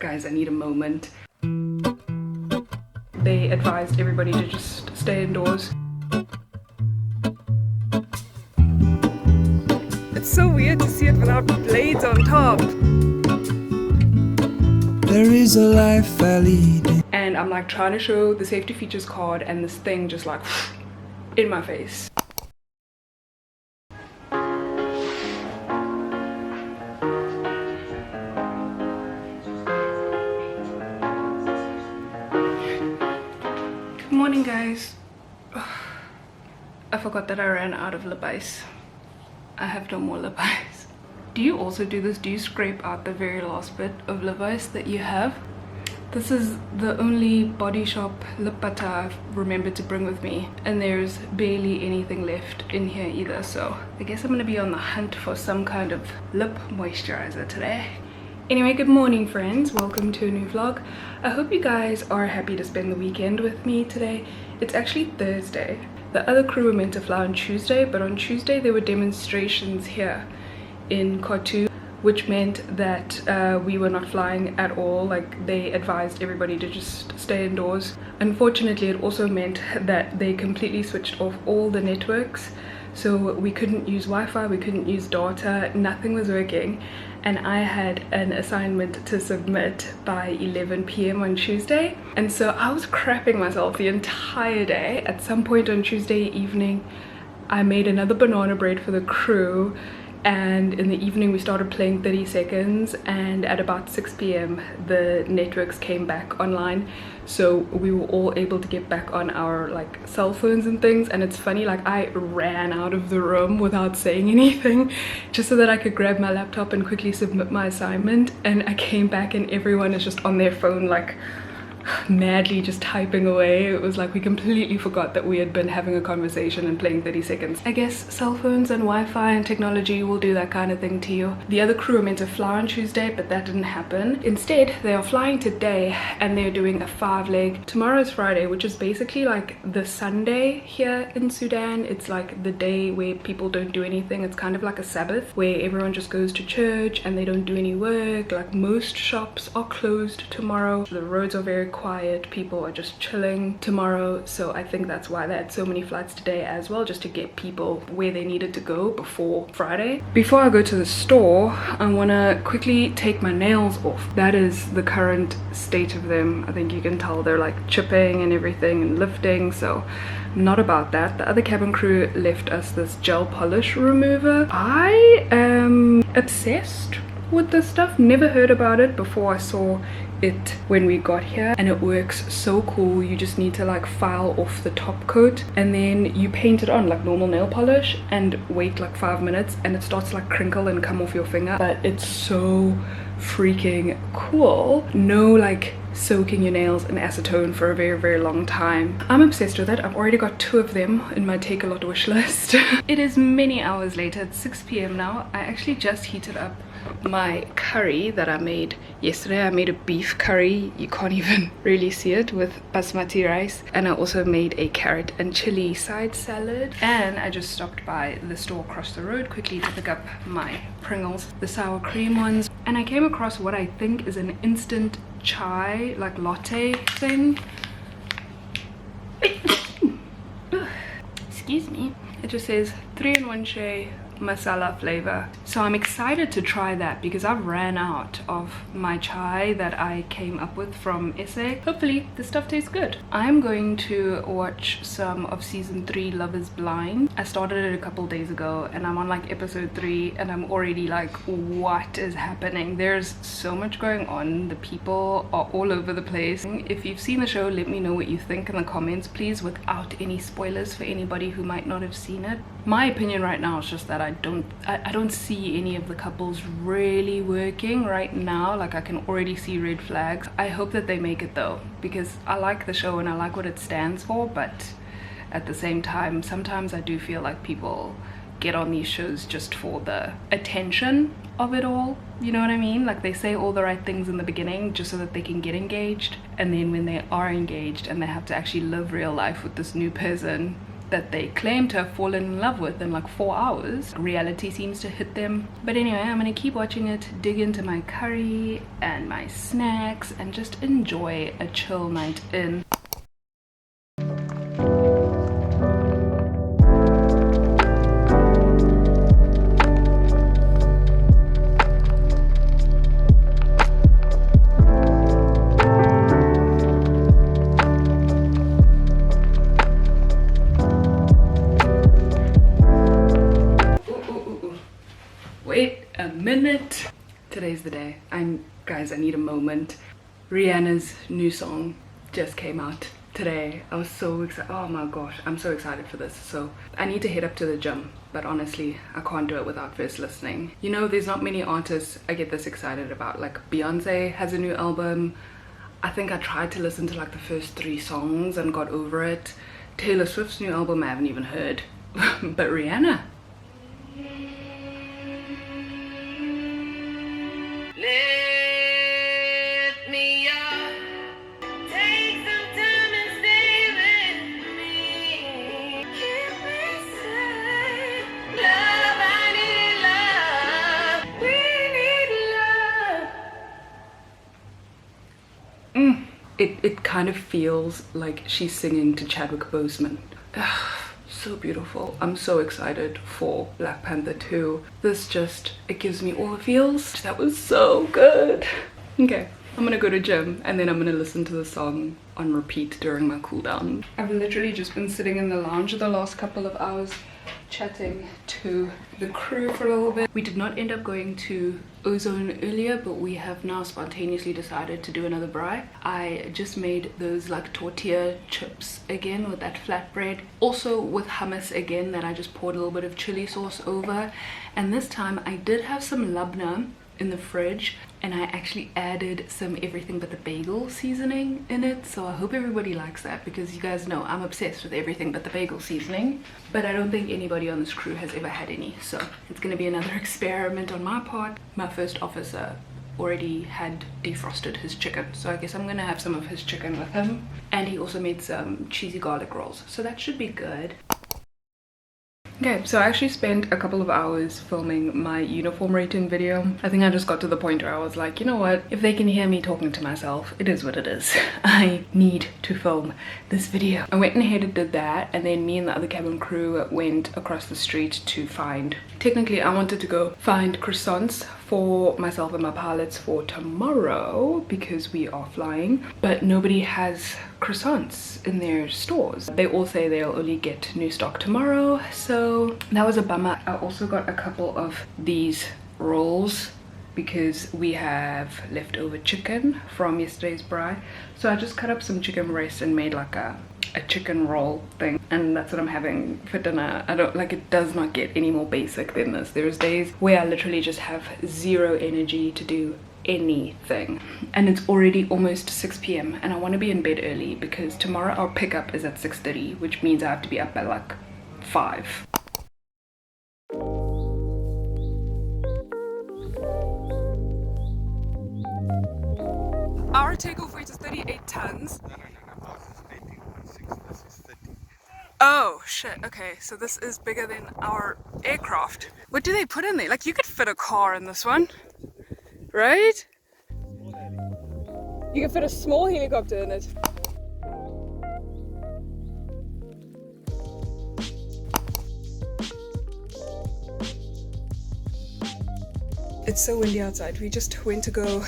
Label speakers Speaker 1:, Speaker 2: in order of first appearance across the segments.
Speaker 1: Guys, I need a moment. They advised everybody to just stay indoors. It's so weird to see it without blades on top. There is a life I lead. And I'm like trying to show the safety features card and this thing just like in my face. Good morning, guys. I forgot that I ran out of lip ice. I have no more lip ice. Do you also do this? Do you scrape out the very last bit of lip ice that you have? This is the only Body Shop lip butter I've remembered to bring with me, and there's barely anything left in here either, so I guess I'm gonna be on the hunt for some kind of lip moisturizer today. Anyway, good morning friends, welcome to a new vlog. I hope you guys are happy to spend the weekend with me today. It's actually Thursday. The other crew were meant to fly on Tuesday, but on Tuesday there were demonstrations here in Khartoum, which meant that we were not flying at all. Like, they advised everybody to just stay indoors. Unfortunately, it also meant that they completely switched off all the networks, so we couldn't use Wi-Fi, we couldn't use data, nothing was working. And I had an assignment to submit by 11 p.m. on Tuesday, and so I was crapping myself the entire day. At some point on Tuesday evening, I made another banana bread for the crew, and in the evening we started playing 30 seconds, and at about 6 p.m. the networks came back online, so we were all able to get back on our like cell phones and things. And it's funny, like I ran out of the room without saying anything just so that I could grab my laptop and quickly submit my assignment, and I came back and everyone is just on their phone like madly just typing away. It was like we completely forgot that we had been having a conversation and playing 30 seconds. I guess cell phones and Wi-Fi and technology will do that kind of thing to you. The other crew were meant to fly on Tuesday, but that didn't happen. Instead, they are flying today and they're doing a 5-leg. Tomorrow's Friday, which is basically like the Sunday here in Sudan. It's like the day where people don't do anything. It's kind of like a Sabbath where everyone just goes to church and they don't do any work. Like, most shops are closed tomorrow. The roads are very quiet, people are just chilling tomorrow, so I think that's why they had so many flights today as well, just to get people where they needed to go before Friday. Before I go to the store, I want to quickly take my nails off. That is the current state of them. I think you can tell they're like chipping and everything and lifting, so I'm not about that. The other cabin crew left us this gel polish remover. I am obsessed with this stuff. Never heard about it before I saw it when we got here, and it works so cool. You just need to like file off the top coat and then you paint it on like normal nail polish and wait like 5 minutes, and it starts to like crinkle and come off your finger. But it's so freaking cool. No like soaking your nails in acetone for a very long time. I'm obsessed with it. I've already got 2 of them in my take a lot wish list. It is many hours later. It's 6 p.m. now. I actually just heated up my curry that I made yesterday. I made a beef curry. You can't even really see it, with basmati rice, and I also made a carrot and chili side salad. And I just stopped by the store across the road quickly to pick up my Pringles, the sour cream ones, and I came across what I think is an instant chai like latte thing. Excuse me. It just says 3-in-1 shea masala flavor, so I'm excited to try that because I've ran out of my chai that I came up with from SA. Hopefully this stuff tastes good. I'm going to watch some of season 3 Love is Blind. I started it a couple days ago and I'm on like episode 3 and I'm already like, what is happening? There's so much going on. The people are all over the place. If you've seen the show, let me know what you think in the comments, please, without any spoilers for anybody who might not have seen it. My opinion right now is just that I don't see any of the couples really working right now. Like, I can already see red flags. I hope that they make it though, because I like the show and I like what it stands for, but at the same time sometimes I do feel like people get on these shows just for the attention of it all, you know what I mean? Like, they say all the right things in the beginning just so that they can get engaged, and then when they are engaged and they have to actually live real life with this new person, that they claim to have fallen in love with in like 4 hours. Reality seems to hit them. But anyway, I'm gonna keep watching it, dig into my curry and my snacks, and just enjoy a chill night in. Wait a minute. Today's the day. Guys, I need a moment. Rihanna's new song just came out today. I was so excited. Oh my gosh, I'm so excited for this. So I need to head up to the gym, but honestly, I can't do it without first listening. You know, there's not many artists I get this excited about. Like Beyonce has a new album. I think I tried to listen to like the first 3 songs and got over it. Taylor Swift's new album I haven't even heard. But Rihanna, it kind of feels like she's singing to Chadwick Boseman. Ugh, so beautiful. I'm so excited for Black Panther 2. It gives me all the feels. That was so good. Okay, I'm gonna go to gym and then I'm gonna listen to the song on repeat during my cool down. I've literally just been sitting in the lounge the last couple of hours chatting to the crew for a little bit. We did not end up going to Ozone earlier, but we have now spontaneously decided to do another braai. I just made those like tortilla chips again with that flatbread, also with hummus again that I just poured a little bit of chili sauce over. And this time I did have some labna in the fridge, and I actually added some everything but the bagel seasoning in it. So I hope everybody likes that, because you guys know I'm obsessed with everything but the bagel seasoning, but I don't think anybody on this crew has ever had any, so it's gonna be another experiment on my part. My first officer already had defrosted his chicken, so I guess I'm gonna have some of his chicken with him, and he also made some cheesy garlic rolls, so that should be good. Okay, so I actually spent a couple of hours filming my uniform rating video. I think I just got to the point where I was like, you know what, if they can hear me talking to myself, it is what it is. I need to film this video. I went ahead and did that, and then me and the other cabin crew went across the street to find, technically I wanted to go find croissants for myself and my pilots for tomorrow because we are flying, but nobody has croissants in their stores. They all say they'll only get new stock tomorrow, so that was a bummer. I also got a couple of these rolls because we have leftover chicken from yesterday's braai, so I just cut up some chicken breast and made like a chicken roll thing, and that's what I'm having for dinner. I don't like, it does not get any more basic than this. There's days where I literally just have zero energy to do anything, and it's already almost 6 p.m. and I want to be in bed early because tomorrow our pickup is at 6:30, which means I have to be up by like 5. Our takeoff weight is 38 tons. Oh shit, okay, so this is bigger than our aircraft. What do they put in there? Like, you could fit a car in this one, right? You can fit a small helicopter in it. It's so windy outside. We just went to go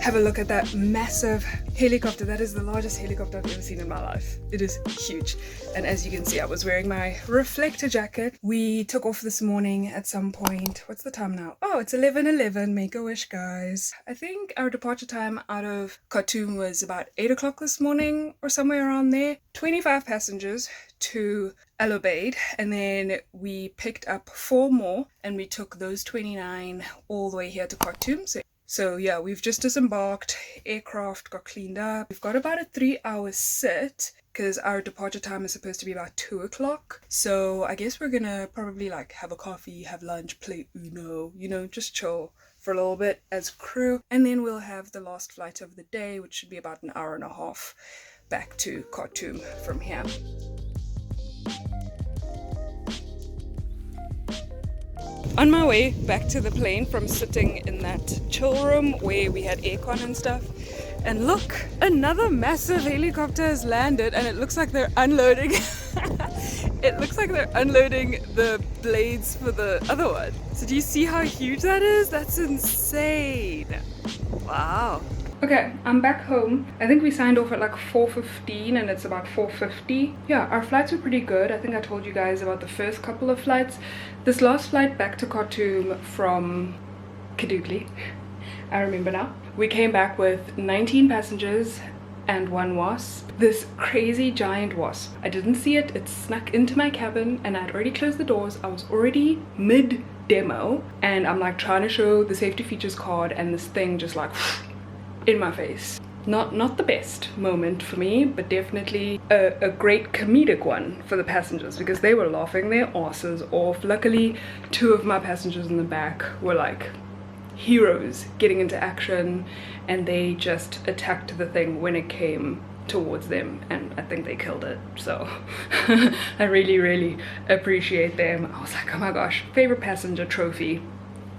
Speaker 1: have a look at that massive helicopter. That is the largest helicopter I've ever seen in my life. It is huge. And as you can see, I was wearing my reflector jacket. We took off this morning at some point. What's the time now? Oh, it's 11:11. Make a wish, guys. I think our departure time out of Khartoum was about 8 o'clock this morning or somewhere around there. 25 passengers to Al Obeid, and then we picked up 4 more and we took those 29 all the way here to Khartoum. So yeah, we've just disembarked, aircraft got cleaned up. We've got about a 3-hour sit because our departure time is supposed to be about 2 o'clock. So I guess we're gonna probably like have a coffee, have lunch, play Uno, you know, just chill for a little bit as crew. And then we'll have the last flight of the day, which should be about an hour and a half back to Khartoum from here. on my way back to the plane from sitting in that chill room where we had aircon and stuff. And look, another massive helicopter has landed and it looks like they're unloading. It looks like they're unloading the blades for the other one. So do you see how huge that is? That's insane. Wow. Okay, I'm back home. I think we signed off at like 4:15 and it's about 4:50. Yeah, our flights were pretty good. I think I told you guys about the first couple of flights. This last flight back to Khartoum from Kadugli, I remember now. We came back with 19 passengers and 1 wasp. This crazy giant wasp. I didn't see it. It snuck into my cabin and I'd already closed the doors. I was already mid demo and I'm like trying to show the safety features card and this thing just like in my face. Not the best moment for me, but definitely a great comedic one for the passengers because they were laughing their asses off. Luckily 2 of my passengers in the back were like heroes getting into action and they just attacked the thing when it came towards them and I think they killed it. So I really appreciate them. I was like, oh my gosh, favorite passenger trophy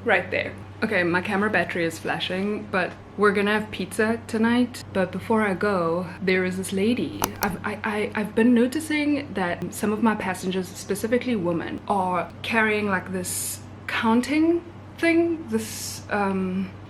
Speaker 1: right there. Okay, my camera battery is flashing, but we're gonna have pizza tonight. But before I go, there is this lady. I've been noticing that some of my passengers, specifically women, are carrying like this counting thing. This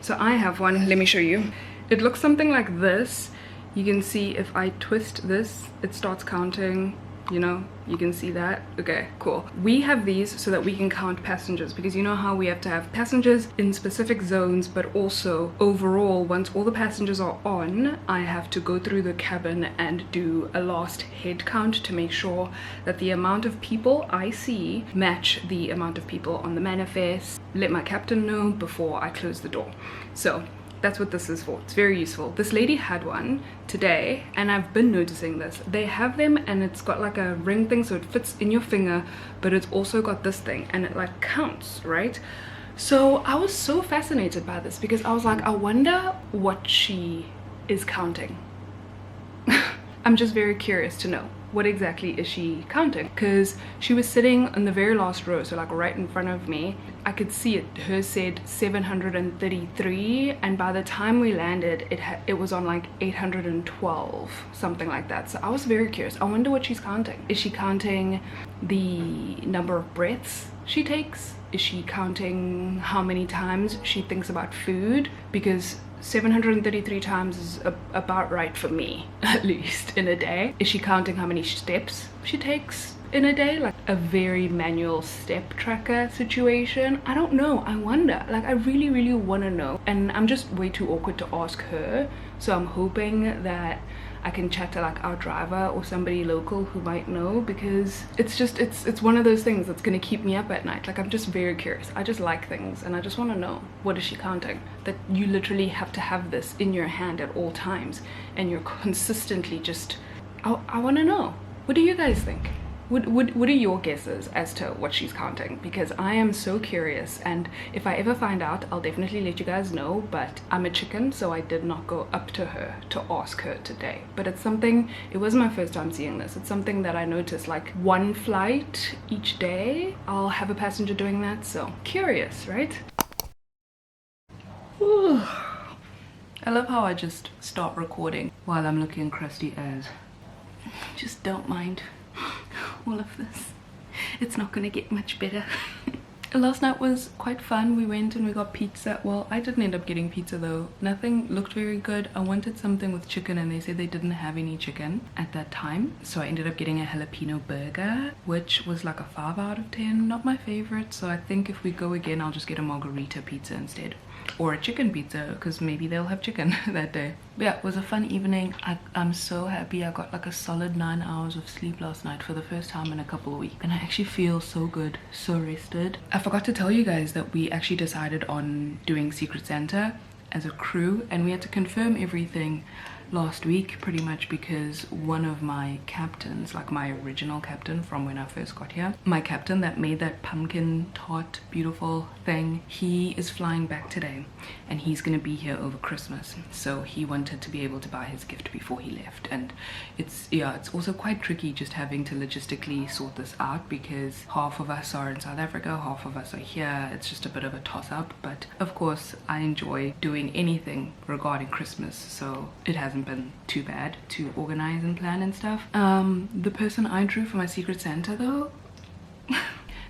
Speaker 1: so I have one. Let me show you. It looks something like this. You can see if I twist this, it starts counting. You know, you can see that. Okay, cool. We have these so that we can count passengers because you know how we have to have passengers in specific zones, but also overall, once all the passengers are on, I have to go through the cabin and do a last head count to make sure that the amount of people I see match the amount of people on the manifest. Let my captain know before I close the door. So that's what this is for. It's very useful. This lady had one today and I've been noticing this. They have them and it's got like a ring thing so it fits in your finger, but it's also got this thing and it like counts, right? So I was so fascinated by this because I was like, I wonder what she is counting. I'm just very curious to know. What exactly is she counting? Because she was sitting in the very last row, so like right in front of me. I could see it. Hers said 733, and by the time we landed, it was on like 812, something like that. So I was very curious. I wonder what she's counting. Is she counting the number of breaths she takes? Is she counting how many times she thinks about food? Because 733 times is about right for me, at least in a day. Is she counting how many steps she takes in a day, like a very manual step tracker situation? I don't know. I wonder. Like, I really want to know, and I'm just way too awkward to ask her. So I'm hoping that I can chat to like our driver or somebody local who might know, because it's one of those things that's gonna keep me up at night. Like, I'm just very curious. I just like things and I just want to know, what is she counting? That you literally have to have this in your hand at all times and you're consistently just I want to know. What do you guys think? What are your guesses as to what she's counting? Because I am so curious, and if I ever find out, I'll definitely let you guys know. But I'm a chicken, so I did not go up to her to ask her today. But it's something, it was my first time seeing this. It's something that I noticed, like 1 flight each day, I'll have a passenger doing that. So curious, right? Whew. I love how I just start recording while I'm looking crusty as. Just don't mind all of this. It's not gonna get much better. Last night was quite fun. We went and we got pizza. Well, I didn't end up getting pizza though. Nothing looked very good. I wanted something with chicken and they said they didn't have any chicken at that time. So I ended up getting a jalapeno burger, which was like a 5 out of 10. Not my favorite. So I think if we go again, I'll just get a margarita pizza instead. Or a chicken pizza, because maybe they'll have chicken that day. But yeah, it was a fun evening. I'm so happy. I got like a solid 9 hours of sleep last night for the first time in a couple of weeks. And I actually feel so good, so rested. I forgot to tell you guys that we actually decided on doing Secret Santa as a crew, and we had to confirm everything last week, pretty much because one of my captains, like my original captain from when I first got here, my captain that made that pumpkin tart beautiful thing, he is flying back today and he's gonna be here over Christmas. So he wanted to be able to buy his gift before he left, and it's also quite tricky just having to logistically sort this out because half of us are in South Africa, half of us are here. It's just a bit of a toss-up, but of course I enjoy doing anything regarding Christmas, so it hasn't been too bad to organize and plan and stuff. The person I drew for my Secret Santa though,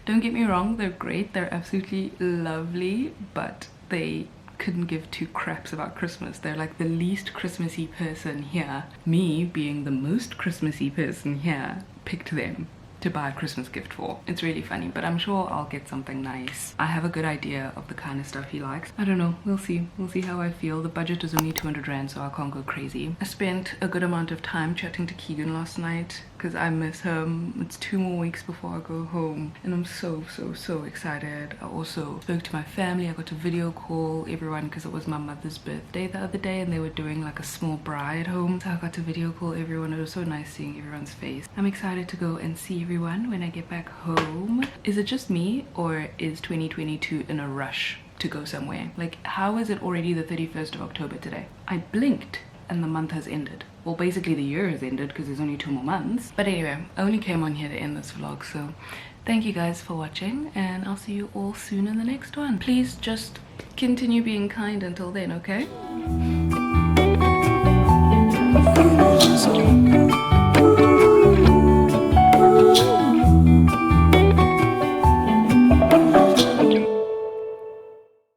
Speaker 1: don't get me wrong, they're great, they're absolutely lovely, but they couldn't give two craps about Christmas. They're like the least Christmassy person here. Me, being the most Christmassy person here, picked them to buy a Christmas gift for. It's really funny, but I'm sure I'll get something nice. I have a good idea of the kind of stuff he likes. I don't know, we'll see how I feel. The budget is only 200 rand, so I can't go crazy. I spent a good amount of time chatting to Keegan last night because I miss him. It's 2 more weeks before I go home and I'm so excited. I also spoke to my family. I got to video call everyone because it was my mother's birthday the other day and they were doing like a small braai at home, so I got to video call everyone. It was so nice seeing everyone's face. I'm excited to go and see everyone when I get back home. Is it just me, or is 2022 in a rush to go somewhere? Like, how is it already the 31st of October today? I blinked and the month has ended. Well, basically the year has ended because there's only 2 more months. But anyway, I only came on here to end this vlog, so thank you guys for watching and I'll see you all soon in the next one. Please just continue being kind until then, okay?